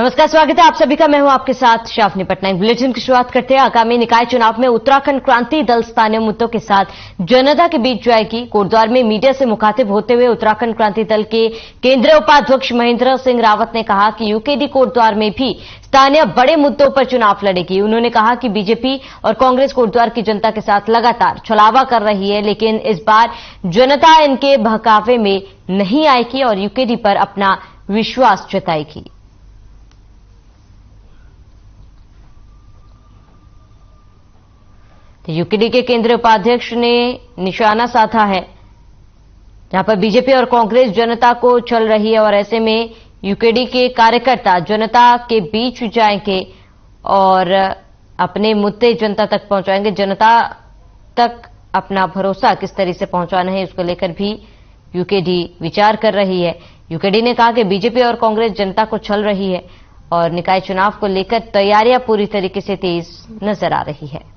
नमस्कार, स्वागत है आप सभी का। मैं हूं आपके साथ शाफनी पटनायक। बुलेटिन की शुरुआत करते हैं। आगामी निकाय चुनाव में उत्तराखंड क्रांति दल स्थानीय मुद्दों के साथ जनता के बीच जाएगी। कोटद्वार में मीडिया से मुखातिब होते हुए उत्तराखंड क्रांति दल के केंद्रीय उपाध्यक्ष महेंद्र सिंह रावत ने कहा कि यूकेडी कोटद्वार में भी स्थानीय बड़े मुद्दों पर चुनाव लड़ेगी। उन्होंने कहा कि बीजेपी और कांग्रेस कोटद्वार की जनता के साथ लगातार छलावा कर रही है, लेकिन इस बार जनता इनके बहकावे में नहीं आएगी और यूकेडी पर अपना विश्वास जताएगी। तो यूकेडी के केंद्रीय उपाध्यक्ष ने निशाना साधा है, जहां पर बीजेपी और कांग्रेस जनता को चल रही है और ऐसे में यूकेडी के कार्यकर्ता जनता के बीच जाएंगे और अपने मुद्दे जनता तक पहुंचाएंगे। जनता तक अपना भरोसा किस तरह से पहुंचाना है, उसको लेकर भी यूकेडी विचार कर रही है। यूकेडी ने कहा कि बीजेपी और कांग्रेस जनता को छल रही है और निकाय चुनाव को लेकर तैयारियां पूरी तरीके से तेज नजर आ रही है।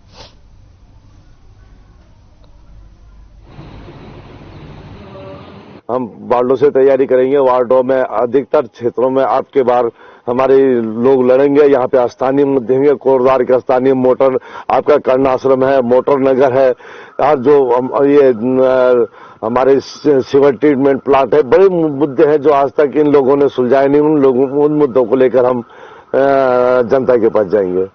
हम वार्डों से तैयारी करेंगे। वार्डों में अधिकतर क्षेत्रों में आपके बार हमारे लोग लड़ेंगे। यहाँ पे स्थानीय मुद्दे होंगे। कोटद्वार का स्थानीय मोटर, आपका कर्ण आश्रम है, मोटर नगर है, और जो ये हमारे सीवर ट्रीटमेंट प्लांट है, बड़े मुद्दे हैं जो आज तक इन लोगों ने सुलझाए नहीं। उन मुद्दों को लेकर हम जनता के पास जाएंगे।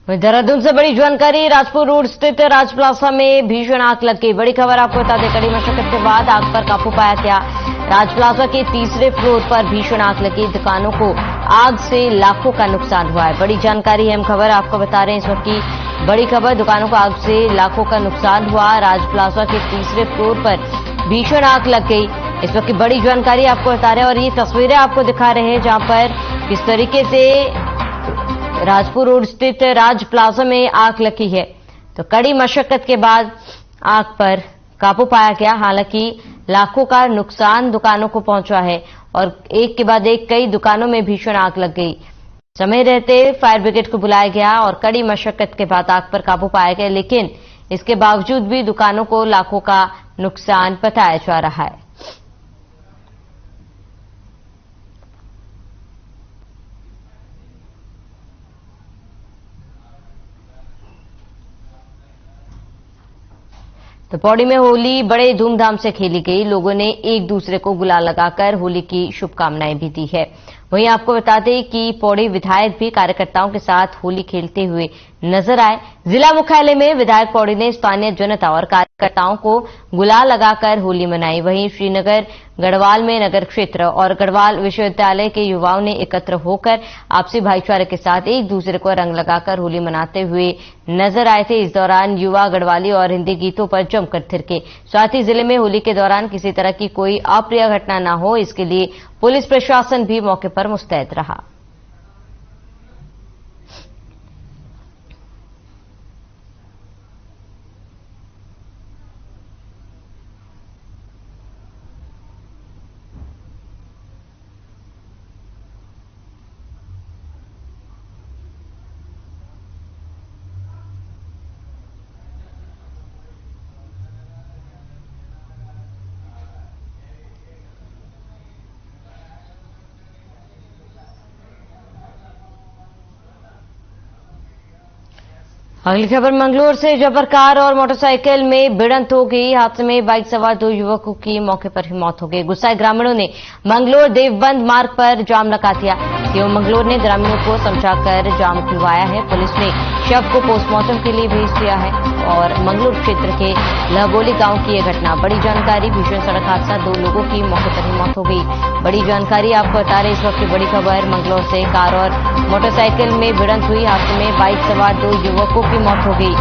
देहरादून से बड़ी जानकारी। राजपुर रोड स्थित राज प्लाजा में भीषण आग लग गई। बड़ी खबर आपको बता दें, कड़ी मशक्कत के बाद आग पर काबू पाया गया। राज प्लाजा के तीसरे फ्लोर पर भीषण आग लगी। दुकानों को आग से लाखों का नुकसान हुआ है। बड़ी जानकारी है, हम खबर आपको बता रहे हैं इस वक्त की बड़ी खबर। दुकानों को आग से लाखों का नुकसान हुआ। राज प्लाजा के तीसरे फ्लोर पर भीषण आग लग गई। इस वक्त की बड़ी जानकारी आपको बता रहे हैं और ये तस्वीरें आपको दिखा रहे हैं, जहां पर किस तरीके से राजपुर रोड स्थित राज प्लाजा में आग लगी है। तो कड़ी मशक्कत के बाद आग पर काबू पाया गया। हालांकि लाखों का नुकसान दुकानों को पहुंचा है और एक के बाद एक कई दुकानों में भीषण आग लग गई। समय रहते फायर ब्रिगेड को बुलाया गया और कड़ी मशक्कत के बाद आग पर काबू पाया गया, लेकिन इसके बावजूद भी दुकानों को लाखों का नुकसान बताया जा रहा है। तो पौड़ी में होली बड़े धूमधाम से खेली गई। लोगों ने एक दूसरे को गुलाल लगाकर होली की शुभकामनाएं भी दी है। वहीं आपको बता दें कि पौड़ी विधायक भी कार्यकर्ताओं के साथ होली खेलते हुए नजर आए। जिला मुख्यालय में विधायक पौड़ी ने स्थानीय जनता और कार्यकर्ताओं को गुलाल लगाकर होली मनाई। वहीं श्रीनगर गढ़वाल में नगर क्षेत्र और गढ़वाल विश्वविद्यालय के युवाओं ने एकत्र होकर आपसी भाईचारे के साथ एक दूसरे को रंग लगाकर होली मनाते हुए नजर आए थे। इस दौरान युवा गढ़वाली और हिंदी गीतों पर जमकर थिरके। साथ ही जिले में होली के दौरान किसी तरह की कोई अप्रिय घटना न हो, इसके लिए पुलिस प्रशासन भी मौके पर मुस्तैद रहा। अगली खबर मंगलोर से। जबर कार और मोटरसाइकिल में भिड़ंत हो गई। हादसे में बाइक सवार 2 युवकों की मौके पर ही मौत हो गई। गुस्साए ग्रामीणों ने मंगलोर देवबंद मार्ग पर जाम लगा दिया। सीओ मंगलोर ने ग्रामीणों को समझाकर जाम खुलवाया है। पुलिस ने शव को पोस्टमार्टम के लिए भेज दिया है और मंगलोर क्षेत्र के लहबोली गांव की यह घटना। बड़ी जानकारी, भीषण सड़क हादसा, 2 लोगों की मौके पर ही मौत हो गई। बड़ी जानकारी आपको बता रहे इस वक्त की बड़ी खबर मंगलोर से। कार और मोटरसाइकिल में भिड़ंत हुई। हादसे में बाइक सवार 2 युवकों की मौत हो गई।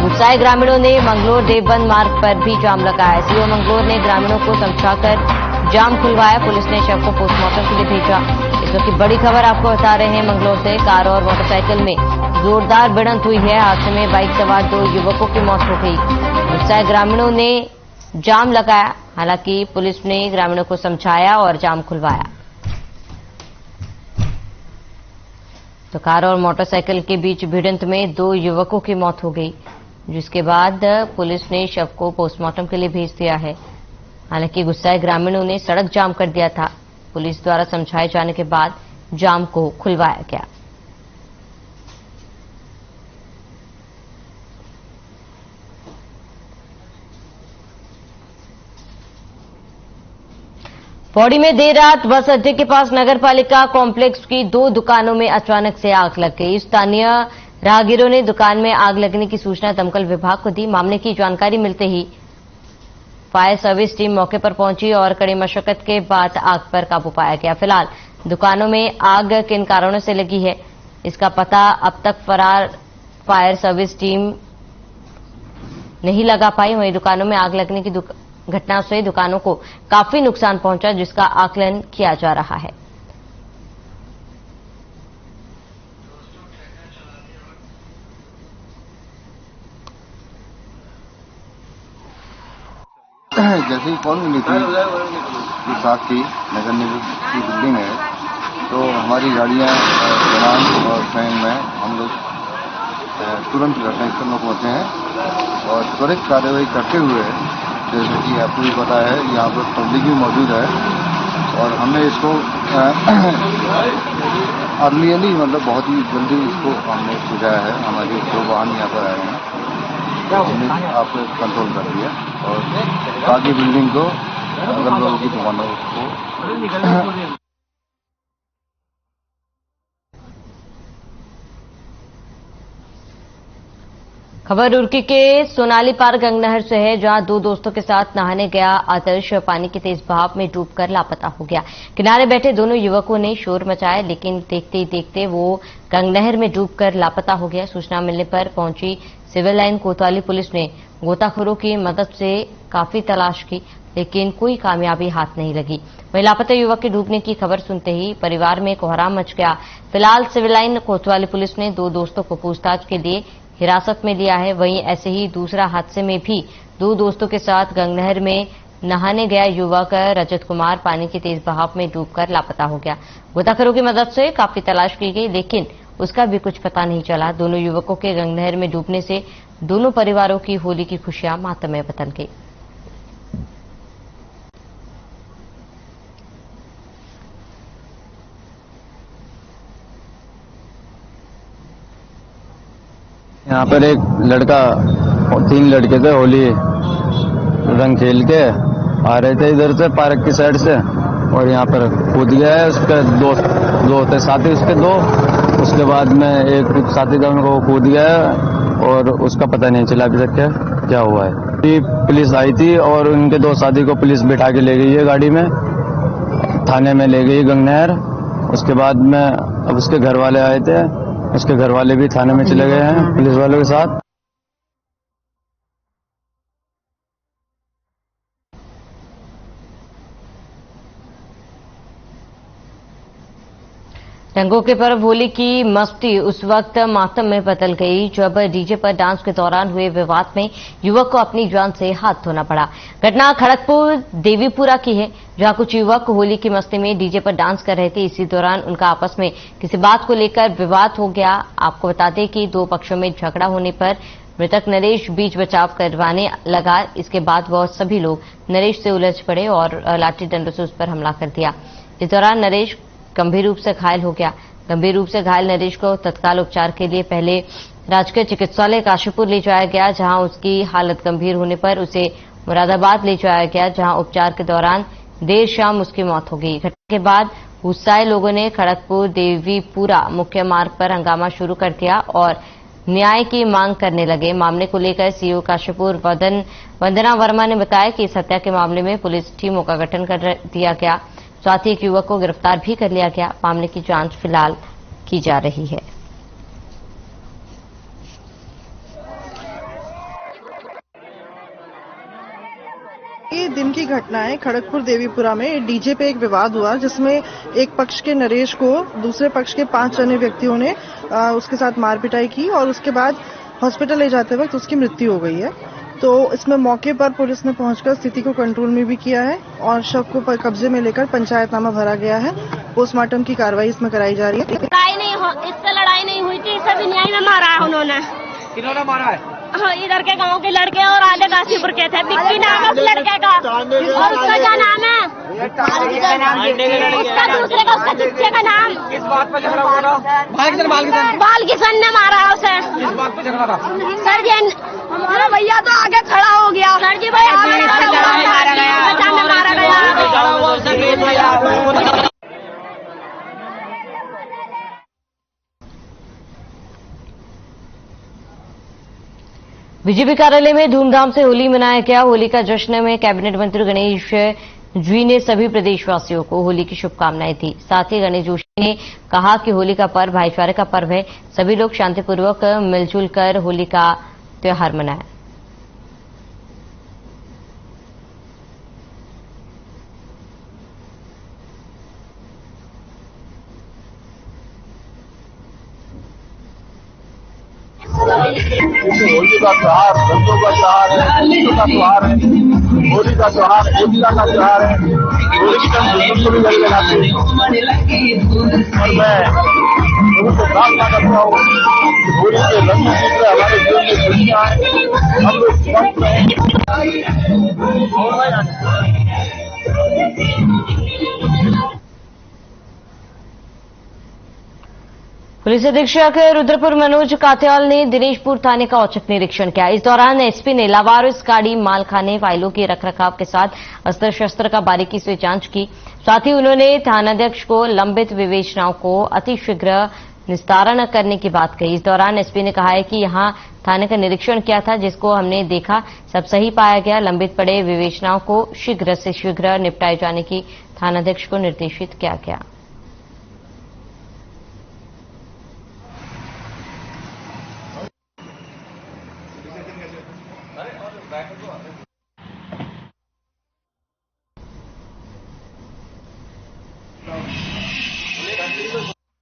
गुस्साए ग्रामीणों ने मंगलोर देवबंद मार्ग पर भी जाम लगाया। सीओ मंगलोर ने ग्रामीणों को समझाकर जाम खुलवाया। पुलिस ने शव को पोस्टमार्टम के लिए भेजा। इस वक्त की बड़ी खबर आपको बता रहे हैं मंगलोर से। कार और मोटरसाइकिल में जोरदार भिड़ंत हुई है। हादसे में बाइक सवार 2 युवकों की मौत हो गई। गुस्साए ग्रामीणों ने जाम लगाया। हालांकि पुलिस ने ग्रामीणों को समझाया और जाम खुलवाया। तो कार और मोटरसाइकिल के बीच भिड़ंत में 2 युवकों की मौत हो गई। जिसके बाद पुलिस ने शव को पोस्टमार्टम के लिए भेज दिया है। हालांकि गुस्साए ग्रामीणों ने सड़क जाम कर दिया था। पुलिस द्वारा समझाए जाने के बाद जाम को खुलवाया गया। पौड़ी में देर रात बस अड्डे के पास नगरपालिका कॉम्प्लेक्स की 2 दुकानों में अचानक से आग लग गई। स्थानीय राहगीरों ने दुकान में आग लगने की सूचना दमकल विभाग को दी। मामले की जानकारी मिलते ही फायर सर्विस टीम मौके पर पहुंची और कड़ी मशक्कत के बाद आग पर काबू पाया गया। फिलहाल दुकानों में आग किन कारणों से लगी है, इसका पता अब तक फायर सर्विस टीम नहीं लगा पाई। वहीं दुकानों में आग लगने की घटना से दुकानों को काफी नुकसान पहुंचा, जिसका आकलन किया जा रहा है। जैसे ही कॉल मिली थी कि साथ की नगर निगम की बिल्डिंग है, तो हमारी गाड़ियां जवान और फैन में हम लोग तुरंत घटनास्थल में पहुंचे हैं और त्वरित कार्रवाई करते हुए, जैसे कि आपको भी पता है यहाँ पर पब्लिक भी मौजूद है और हमने इसको अर्लियरली मतलब बहुत ही जल्दी इसको हमने सुझाया है। हमारे 2 वाहन यहाँ पर आए हैं, हमने आपको कंट्रोल कर दिया और बाकी बिल्डिंग को अगल बगल की दुकानों को खबर रुड़की के सोनाली पार गंगनहर से है, जहां 2 दोस्तों के साथ नहाने गया आदर्श पानी के तेज बहाव में डूबकर लापता हो गया। किनारे बैठे दोनों युवकों ने शोर मचाया, लेकिन देखते ही देखते वो गंगनहर में डूबकर लापता हो गया। सूचना मिलने पर पहुंची सिविल लाइन कोतवाली पुलिस ने गोताखोरों की मदद से काफी तलाश की, लेकिन कोई कामयाबी हाथ नहीं लगी। वहीं लापता युवक के डूबने की खबर सुनते ही परिवार में कोहराम मच गया। फिलहाल सिविल लाइन कोतवाली पुलिस ने 2 दोस्तों को पूछताछ के लिए हिरासत में लिया है। वहीं ऐसे ही दूसरा हादसे में भी 2 दोस्तों के साथ गंगनहर में नहाने गया युवक रजत कुमार पानी के तेज बहाव में डूबकर लापता हो गया। गोताखोरों की मदद से काफी तलाश की गई, लेकिन उसका भी कुछ पता नहीं चला। दोनों युवकों के गंगनहर में डूबने से दोनों परिवारों की होली की खुशियां मातम में बदल गई। यहाँ पर एक लड़का और 3 लड़के थे, होली रंग खेल के आ रहे थे इधर से पार्क की साइड से और यहाँ पर कूद गया है। उसके दोस्त 2 थे साथी उसके 2, उसके बाद में एक साथी था उनको कूद गया है और उसका पता नहीं चला अभी तक क्या हुआ है। पुलिस आई थी और उनके 2 साथी को पुलिस बिठा के ले गई है गाड़ी में, थाने में ले गई गंगनहर। उसके बाद में अब उसके घर वाले आए थे, उसके घर वाले भी थाने में चले गए हैं पुलिस वालों के साथ। रंगों के पर्व होली की मस्ती उस वक्त मातम में बदल गई जब डीजे पर डांस के दौरान हुए विवाद में युवक को अपनी जान से हाथ धोना पड़ा। घटना खड़गपुर देवीपुरा की है, जहां कुछ युवक होली की मस्ती में डीजे पर डांस कर रहे थे। इसी दौरान उनका आपस में किसी बात को लेकर विवाद हो गया। आपको बता दें कि 2 पक्षों में झगड़ा होने पर मृतक नरेश बीच बचाव करवाने लगा। इसके बाद वह सभी लोग नरेश से उलझ पड़े और लाठी डंडों से उस पर हमला कर दिया। इस दौरान नरेश गंभीर रूप से घायल हो गया। गंभीर रूप से घायल नरेश को तत्काल उपचार के लिए पहले राजकीय चिकित्सालय काशीपुर ले जाया गया, जहां उसकी हालत गंभीर होने पर उसे मुरादाबाद ले जाया गया, जहां उपचार के दौरान देर शाम उसकी मौत हो गई। घटना के बाद गुस्साए लोगों ने खड़गपुर देवीपुरा मुख्य मार्ग पर हंगामा शुरू कर दिया और न्याय की मांग करने लगे। मामले को लेकर सीओ काशीपुर वंदना वर्मा ने बताया कि इस हत्या के मामले में पुलिस टीमों का गठन कर दिया गया। साथ ही एक युवक को गिरफ्तार भी कर लिया गया। मामले की जांच फिलहाल की जा रही है। ये दिन की घटना है। खड़गपुर देवीपुरा में डीजे पे एक विवाद हुआ, जिसमें एक पक्ष के नरेश को दूसरे पक्ष के 5 अन्य व्यक्तियों ने उसके साथ मार पिटाई की और उसके बाद हॉस्पिटल ले जाते वक्त उसकी मृत्यु हो गई है। तो इसमें मौके पर पुलिस ने पहुंचकर स्थिति को कंट्रोल में भी किया है और शव को कब्जे में लेकर पंचायतनामा भरा गया है। पोस्टमार्टम की कार्रवाई इसमें कराई जा रही है। इससे लड़ाई नहीं हुई थी, सभी न्याय में मारा है उन्होंने। किन्होंने मारा है? इधर के गांव के लड़के और आधे गाजीपुर के थे। बिक्की नाम है उस लड़के का, और उसका क्या नाम है, उसका दूसरे का, उसका चिच्चे का नाम। किस बात पर झगड़ा हुआ था? बाल किशन ने मारा उसे। किस बात पर झगड़ा था? सर जी हमारा भैया तो आगे खड़ा हो गया। सर जी भाई आगे मारा गया। बीजेपी कार्यालय में धूमधाम से होली मनाया गया। होली का जश्न में कैबिनेट मंत्री गणेश जी ने सभी प्रदेशवासियों को होली की शुभकामनाएं दी। साथ ही गणेश जोशी ने कहा कि होली का पर्व भाईचारे का पर्व है, सभी लोग शांतिपूर्वक मिलजुल कर होली का त्योहार मनाएं। होली का त्योहार रंगों का त्योहार है, खुशियों का त्योहार है। होली का त्योहार एकता का त्योहार है। होली की हम को भी गले लगाते हैं और मैं लोगों को प्रार्थना करता हूँ कि होली के रंग हमारे जीवन में खुशियाँ आए, हम लोग स्वस्थ रहें। पुलिस अधीक्षक रुद्रपुर मनोज कात्याल ने दिनेशपुर थाने का औचक निरीक्षण किया। इस दौरान एसपी ने लावारिस गाड़ी, मालखाने, फाइलों के रखरखाव के साथ अस्त्र शस्त्र का बारीकी से जांच की। साथ ही उन्होंने थानाध्यक्ष को लंबित विवेचनाओं को अतिशीघ्र निस्तारण करने की बात कही। इस दौरान एसपी ने कहा है कि यहां थाने का निरीक्षण किया था, जिसको हमने देखा, सब सही पाया गया। लंबित पड़े विवेचनाओं को शीघ्र से शीघ्र निपटाए जाने की थानाध्यक्ष को निर्देशित किया गया।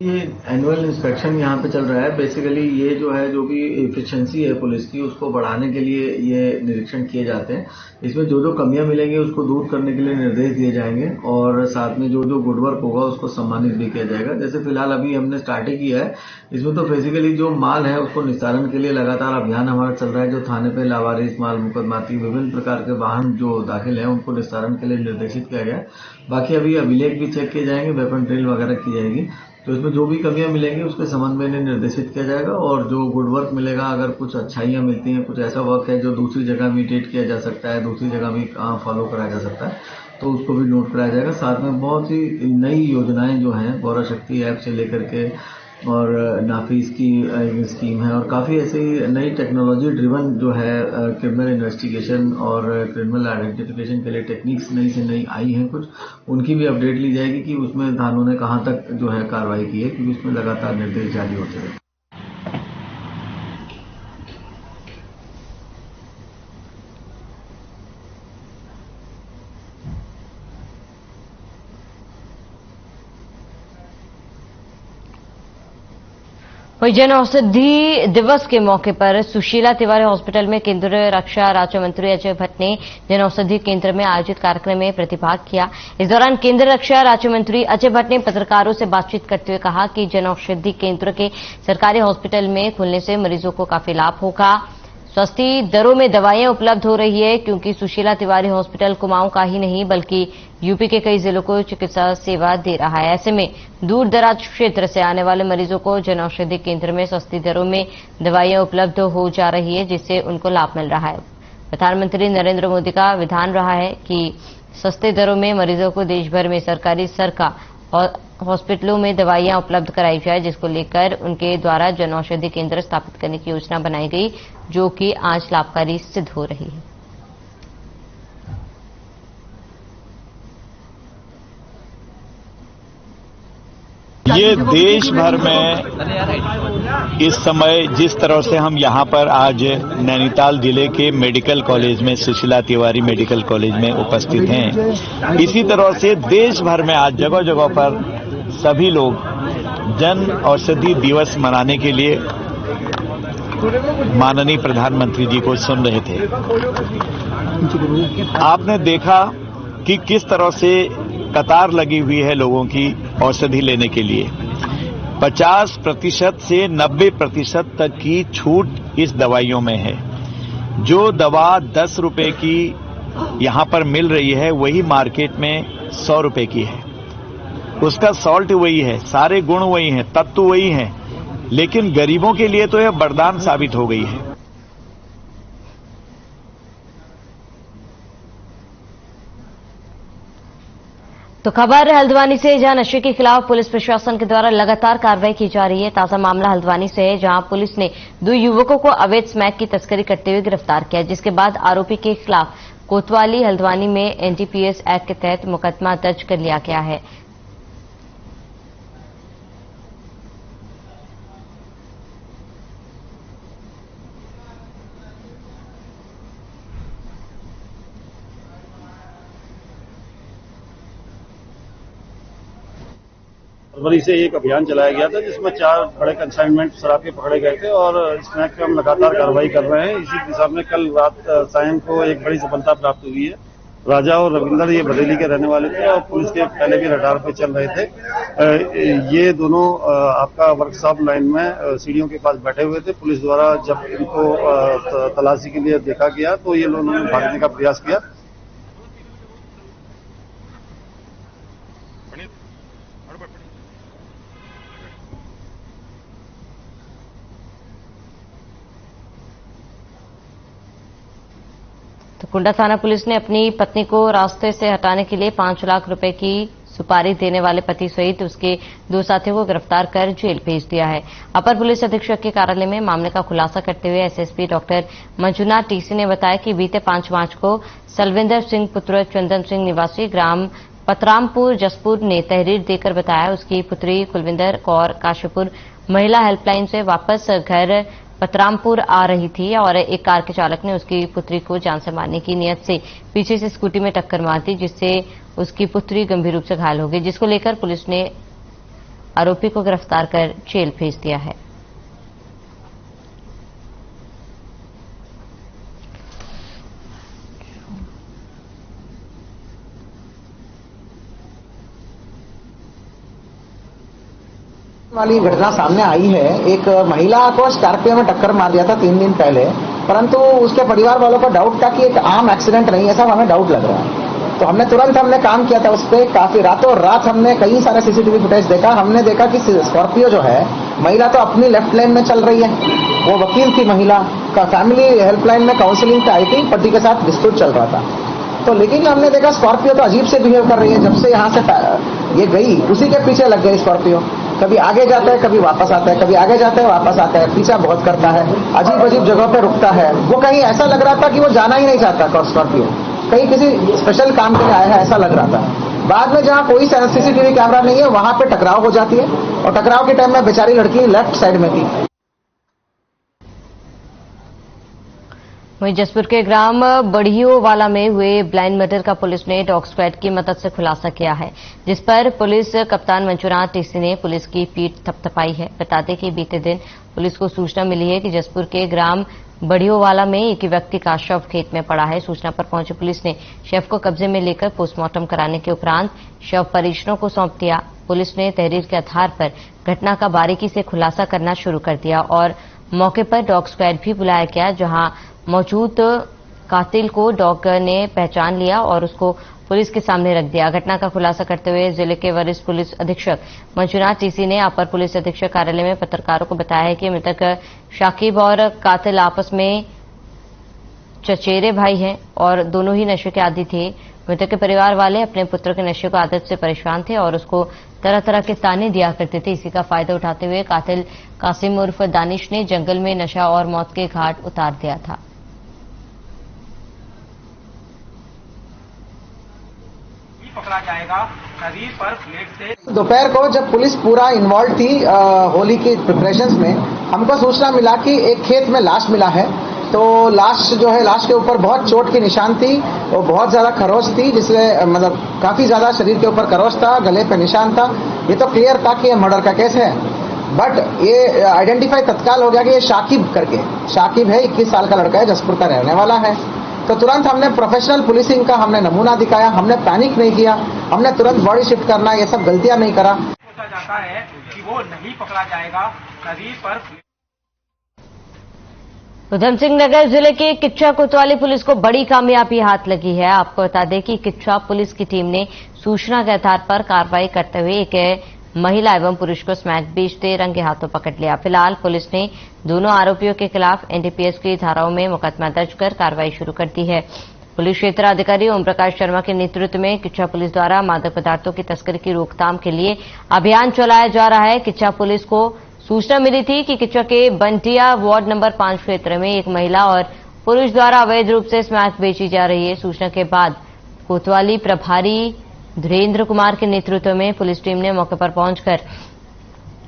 ये एनुअल इंस्पेक्शन यहाँ पे चल रहा है। बेसिकली ये जो है, जो भी एफिशिएंसी है पुलिस की, उसको बढ़ाने के लिए ये निरीक्षण किए जाते हैं। इसमें जो जो कमियां मिलेंगी उसको दूर करने के लिए निर्देश दिए जाएंगे और साथ में जो जो गुड वर्क होगा उसको सम्मानित भी किया जाएगा। जैसे फिलहाल अभी हमने स्टार्ट ही किया है। इसमें तो बेसिकली जो माल है उसको निस्तारण के लिए लगातार अभियान हमारा चल रहा है। जो थाने पे लावारिस, माल मुकदमाती, विभिन्न प्रकार के वाहन जो दाखिल है उनको निस्तारण के लिए निर्देशित किया गया है। बाकी अभी अभिलेख भी चेक किए जाएंगे, वेपन ड्रिल वगैरह की जाएगी। तो इसमें जो भी कमियां मिलेंगी उसके संबंध में इन्हें निर्देशित किया जाएगा और जो गुड वर्क मिलेगा, अगर कुछ अच्छाइयां मिलती हैं, कुछ ऐसा वर्क है जो दूसरी जगह इमिटेट किया जा सकता है, दूसरी जगह भी फॉलो कराया जा सकता है, तो उसको भी नोट कराया जाएगा। साथ में बहुत सी नई योजनाएं जो हैं, गौरव शक्ति ऐप से लेकर के और नाफीस की स्कीम है और काफी ऐसी नई टेक्नोलॉजी ड्रिवन जो है क्रिमिनल इन्वेस्टिगेशन और क्रिमिनल आइडेंटिफिकेशन के लिए टेक्निक्स नई से नई आई हैं कुछ, उनकी भी अपडेट ली जाएगी कि उसमें थानों ने कहां तक जो है कार्रवाई की है, क्योंकि उसमें लगातार निर्देश जारी होते हैं। वहीं जन औषधि दिवस के मौके पर सुशीला तिवारी हॉस्पिटल में केंद्रीय रक्षा राज्य मंत्री अजय भट्ट ने जन औषधि केंद्र में आयोजित कार्यक्रम में प्रतिभाग किया। इस दौरान केंद्रीय रक्षा राज्य मंत्री अजय भट्ट ने पत्रकारों से बातचीत करते हुए कहा कि जन औषधि केंद्र के सरकारी हॉस्पिटल में खुलने से मरीजों को काफी लाभ होगा। सस्ती दरों में दवाइयां उपलब्ध हो रही है, क्योंकि सुशीला तिवारी हॉस्पिटल कुमाऊं का ही नहीं बल्कि यूपी के कई जिलों को चिकित्सा सेवा दे रहा है। ऐसे में दूर दराज क्षेत्र से आने वाले मरीजों को जन औषधि केंद्र में सस्ती दरों में दवाइयां उपलब्ध हो जा रही है, जिससे उनको लाभ मिल रहा है। प्रधानमंत्री नरेंद्र मोदी का विधान रहा है कि सस्ते दरों में मरीजों को देश भर में सरकारी स्तर का हॉस्पिटलों में दवाइयां उपलब्ध कराई जाए, जिसको लेकर उनके द्वारा जन औषधि केंद्र स्थापित करने की योजना बनाई गई, जो कि आज लाभकारी सिद्ध हो रही है। ये देश भर में इस समय जिस तरह से हम यहाँ पर आज नैनीताल जिले के मेडिकल कॉलेज में, सुशीला तिवारी मेडिकल कॉलेज में उपस्थित हैं, इसी तरह से देश भर में आज जगह जगह पर सभी लोग जन औषधि दिवस मनाने के लिए माननीय प्रधानमंत्री जी को सुन रहे थे। आपने देखा कि किस तरह से कतार लगी हुई है लोगों की औषधि लेने के लिए। 50% से 90% तक की छूट इस दवाइयों में है। जो दवा 10 रुपए की यहां पर मिल रही है वही मार्केट में 100 रुपए की है। उसका सॉल्ट वही है, सारे गुण वही हैं, तत्व वही हैं, लेकिन गरीबों के लिए तो यह वरदान साबित हो गई है। तो खबर हल्द्वानी से, जहां नशे के खिलाफ पुलिस प्रशासन के द्वारा लगातार कार्रवाई की जा रही है। ताजा मामला हल्द्वानी से है, जहां पुलिस ने 2 युवकों को अवैध स्मैक की तस्करी करते हुए गिरफ्तार किया, जिसके बाद आरोपी के खिलाफ कोतवाली हल्द्वानी में एनडीपीएस एक्ट के तहत मुकदमा दर्ज कर लिया गया है। फरवरी से एक अभियान चलाया गया था जिसमें 4 बड़े कंसाइनमेंट शराब के पकड़े गए थे और स्मैक पे हम लगातार कार्रवाई कर रहे हैं। इसी दिशा में कल रात सायं को एक बड़ी सफलता प्राप्त हुई है। राजा और रविंदर ये बरेली के रहने वाले थे और पुलिस के पहले भी रडार पे चल रहे थे। ये दोनों आपका वर्कशॉप लाइन में सीढ़ियों के पास बैठे हुए थे। पुलिस द्वारा जब इनको तलाशी के लिए देखा गया तो ये लोगों ने भागने का प्रयास किया। तो कुंडा थाना पुलिस ने अपनी पत्नी को रास्ते से हटाने के लिए 5 लाख रुपए की सुपारी देने वाले पति सहित उसके 2 साथियों को गिरफ्तार कर जेल भेज दिया है। अपर पुलिस अधीक्षक के कार्यालय में मामले का खुलासा करते हुए एसएसपी डॉक्टर मंजुनाथ टीसी ने बताया कि बीते 5 मार्च को सलविंदर सिंह पुत्र चंदन सिंह निवासी ग्राम पतरामपुर जसपुर ने तहरीर देकर बताया उसकी पुत्री कुलविंदर कौर काशीपुर महिला हेल्पलाइन से वापस घर पतरामपुर आ रही थी और एक कार के चालक ने उसकी पुत्री को जान से मारने की नियत से पीछे से स्कूटी में टक्कर मार दी, जिससे उसकी पुत्री गंभीर रूप से घायल हो गई, जिसको लेकर पुलिस ने आरोपी को गिरफ्तार कर जेल भेज दिया है। वाली घटना सामने आई है। एक महिला को स्कॉर्पियो में टक्कर मार दिया था 3 दिन पहले, परंतु उसके परिवार वालों का डाउट था कि एक आम एक्सीडेंट नहीं है, ऐसा हमें डाउट लग रहा है। तो हमने तुरंत काम किया था उस पर। काफी रातों रात हमने कई सारे सीसीटीवी फुटेज देखा। हमने देखा कि स्कॉर्पियो जो है, महिला तो अपनी लेफ्ट लेन में चल रही है, वो वकील थी, महिला का फैमिली हेल्पलाइन में काउंसलिंग पे आई थी, पति के साथ डिस्प्यूट चल रहा था। तो लेकिन हमने देखा स्कॉर्पियो तो अजीब से बिहेव कर रही है। जब से यहाँ से ये गई उसी के पीछे लग गई स्कॉर्पियो। कभी आगे जाता है, कभी वापस आता है, कभी आगे जाता है, वापस आता है, पीछा बहुत करता है, अजीब अजीब जगह पे रुकता है। वो कहीं ऐसा लग रहा था कि वो जाना ही नहीं चाहता स्कॉर्पियो, कहीं किसी स्पेशल काम के लिए आया है ऐसा लग रहा था। बाद में जहाँ कोई सीसीटीवी कैमरा नहीं है वहां पे टकराव हो जाती है और टकराव के टाइम में बेचारी लड़की लेफ्ट साइड में थी। वहीं जसपुर के ग्राम बढ़ियोवाला में हुए ब्लाइंड मर्डर का पुलिस ने डॉग स्क्वाड की मदद से खुलासा किया है, जिस पर पुलिस कप्तान मंजुनाथ टीसी ने पुलिस की पीठ थपथपाई है। बता दें कि बीते दिन पुलिस को सूचना मिली है कि जसपुर के ग्राम बढ़ियोवाला में एक व्यक्ति का शव खेत में पड़ा है। सूचना पर पहुंची पुलिस ने शव को कब्जे में लेकर पोस्टमार्टम कराने के उपरांत शव परिजनों को सौंप दिया। पुलिस ने तहरीर के आधार पर घटना का बारीकी से खुलासा करना शुरू कर दिया और मौके पर डॉग स्क्वाड भी बुलाया गया, जहां मौजूद कातिल को डॉग ने पहचान लिया और उसको पुलिस के सामने रख दिया। घटना का खुलासा करते हुए जिले के वरिष्ठ पुलिस अधीक्षक मंजुनाथ टीसी ने अपर पुलिस अधीक्षक कार्यालय में पत्रकारों को बताया कि मृतक शाकिब और कातिल आपस में चचेरे भाई हैं और दोनों ही नशे के आदी थे। मृतक के परिवार वाले अपने पुत्र के नशे को आदत से परेशान थे और उसको तरह तरह के ताने दिया करते थे। इसी का फायदा उठाते हुए कातिल कासिम उर्फ दानिश ने जंगल में नशा और मौत के घाट उतार दिया था। पकड़ा जाएगा शरीर पर प्लेट से। दोपहर को जब पुलिस पूरा इन्वॉल्व थी होली की प्रिपरेशंस में, हमको सूचना मिला कि एक खेत में लाश मिला है। तो लाश जो है, लाश के ऊपर बहुत चोट की निशान थी और बहुत ज्यादा खरोच थी, जिससे मतलब काफी ज्यादा शरीर के ऊपर खरोच था, गले पे निशान था। ये तो क्लियर था कि ये मर्डर का केस है, बट ये आइडेंटिफाई तत्काल हो गया कि ये शाकिब करके, शाकिब है, 21 साल का लड़का है, जसपुर का रहने वाला है। तो तुरंत हमने प्रोफेशनल पुलिसिंग का हमने नमूना दिखाया, हमने पैनिक नहीं किया, हमने तुरंत बॉडी शिफ्ट करना, ये सब गलतियां नहीं करा। सोचा जाता है कि वो नहीं पकड़ा जाएगा शरीर पर। उधम सिंह नगर जिले के किच्चा कोतवाली पुलिस को बड़ी कामयाबी हाथ लगी है। आपको बता दें कि किच्चा पुलिस की टीम ने सूचना के आधार पर कार्रवाई करते हुए एक महिला एवं पुरुष को स्मैक बेचते रंगे हाथों पकड़ लिया। फिलहाल पुलिस ने दोनों आरोपियों के खिलाफ एनडीपीएस की धाराओं में मुकदमा दर्ज कर कार्रवाई शुरू कर दी है। पुलिस क्षेत्राधिकारी ओम प्रकाश शर्मा के नेतृत्व में किच्चा पुलिस द्वारा मादक पदार्थों की तस्करी की रोकथाम के लिए अभियान चलाया जा रहा है। किच्चा पुलिस को सूचना मिली थी कि किच्चा के बंटिया वार्ड नंबर 5 क्षेत्र में एक महिला और पुरुष द्वारा अवैध रूप से स्मैक बेची जा रही है। सूचना के बाद कोतवाली प्रभारी धीरेन्द्र कुमार के नेतृत्व में पुलिस टीम ने मौके पर पहुंचकर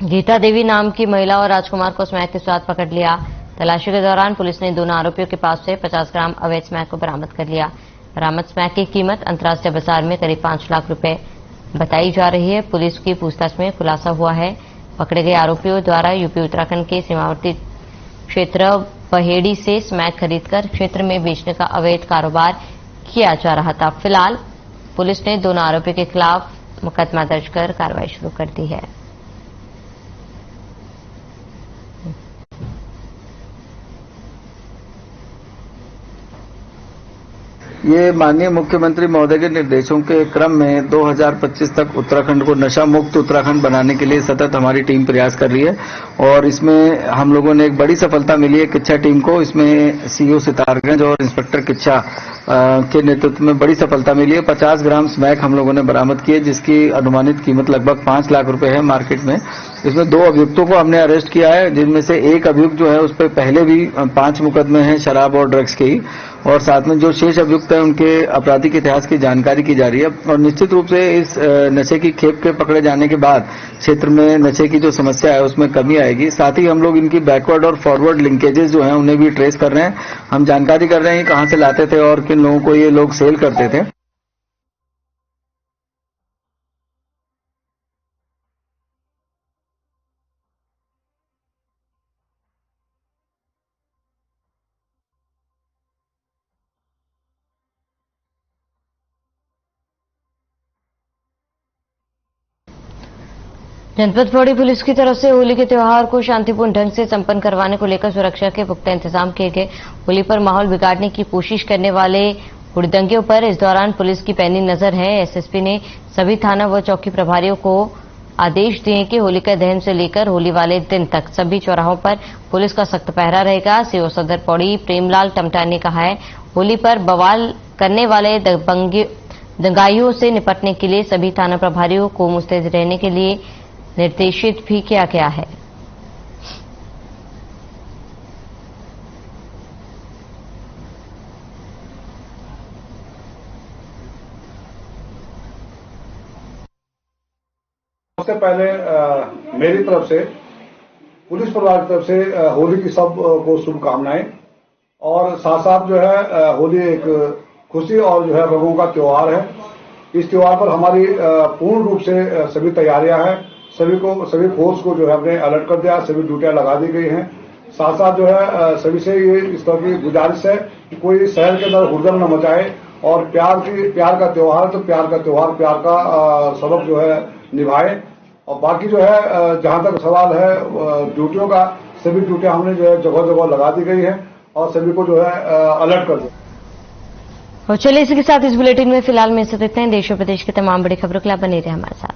गीता देवी नाम की महिला और राजकुमार को स्मैक के साथ पकड़ लिया। तलाशी के दौरान पुलिस ने दोनों आरोपियों के पास से 50 ग्राम अवैध स्मैक को बरामद कर लिया। बरामद स्मैक की कीमत अंतर्राष्ट्रीय बाजार में करीब 5 लाख रुपए बताई जा रही है। पुलिस की पूछताछ में खुलासा हुआ है पकड़े गए आरोपियों द्वारा यूपी उत्तराखंड के सीमावर्ती क्षेत्र पहेड़ी से स्मैक खरीदकर क्षेत्र में बेचने का अवैध कारोबार किया जा रहा था। फिलहाल पुलिस ने दोनों आरोपियों के खिलाफ मुकदमा दर्ज कर कार्रवाई शुरू कर दी है। ये माननीय मुख्यमंत्री महोदय के निर्देशों के क्रम में 2025 तक उत्तराखंड को नशा मुक्त उत्तराखंड बनाने के लिए सतत हमारी टीम प्रयास कर रही है और इसमें हम लोगों ने एक बड़ी सफलता मिली है किच्चा टीम को। इसमें सीओ सितारगंज और इंस्पेक्टर किच्चा के नेतृत्व में बड़ी सफलता मिली है। 50 ग्राम स्मैक हम लोगों ने बरामद किए जिसकी अनुमानित कीमत लगभग 5 लाख रुपए है मार्केट में। इसमें 2 अभियुक्तों को हमने अरेस्ट किया है जिनमें से एक अभियुक्त जो है उस पर पहले भी 5 मुकदमे हैं शराब और ड्रग्स के ही, और साथ में जो शेष अभियुक्त है उनके आपराधिक इतिहास की जानकारी की जा रही है। और निश्चित रूप से इस नशे की खेप के पकड़े जाने के बाद क्षेत्र में नशे की जो समस्या है उसमें कमी आएगी। साथ ही हम लोग इनकी बैकवर्ड और फॉरवर्ड लिंकेजेस जो हैं उन्हें भी ट्रेस कर रहे हैं। हम जानकारी कर रहे हैं कहां से लाते थे और किन लोगों को ये लोग सेल करते थे। जनपद पौड़ी पुलिस की तरफ से होली के त्योहार को शांतिपूर्ण ढंग से संपन्न करवाने को लेकर सुरक्षा के पुख्ता इंतजाम किए गए। होली पर माहौल बिगाड़ने की कोशिश करने वाले हुड़दंगियों पर इस दौरान पुलिस की पैनी नजर है। एसएसपी ने सभी थाना व चौकी प्रभारियों को आदेश दिए कि होलिका दहन से लेकर होली वाले दिन तक सभी चौराहों पर पुलिस का सख्त पहरा रहेगा। सीओ सदर पौड़ी प्रेमलाल टमटा ने कहा है होली पर बवाल करने वाले दंगाइयों से निपटने के लिए सभी थाना प्रभारियों को मुस्तैद रहने के लिए निर्देशित भी किया गया है। सबसे पहले मेरी तरफ से पुलिस परिवार की तरफ से होली की सब को शुभकामनाएं, और साथ साथ जो है होली एक खुशी और जो है रंगों का त्योहार है। इस त्योहार पर हमारी पूर्ण रूप से सभी तैयारियां हैं। सभी फोर्स को जो है हमने अलर्ट कर दिया, सभी ड्यूटियां लगा दी गई हैं। साथ साथ जो है सभी से ये इस तरह की गुजारिश है कि कोई शहर के अंदर हुड़दंग न मचाए, और प्यार का त्योहार है तो प्यार का सबक जो है निभाए। और बाकी जो है जहां तक सवाल है ड्यूटियों का, सभी ड्यूटियां हमने जो है जगह जगह लगा दी गई है और सभी को जो है अलर्ट कर दिया। और चलिए इसी के साथ इस बुलेटिन में फिलहाल में इतना। देश और प्रदेश की तमाम बड़ी खबरों के लिए बने रहे हमारे साथ।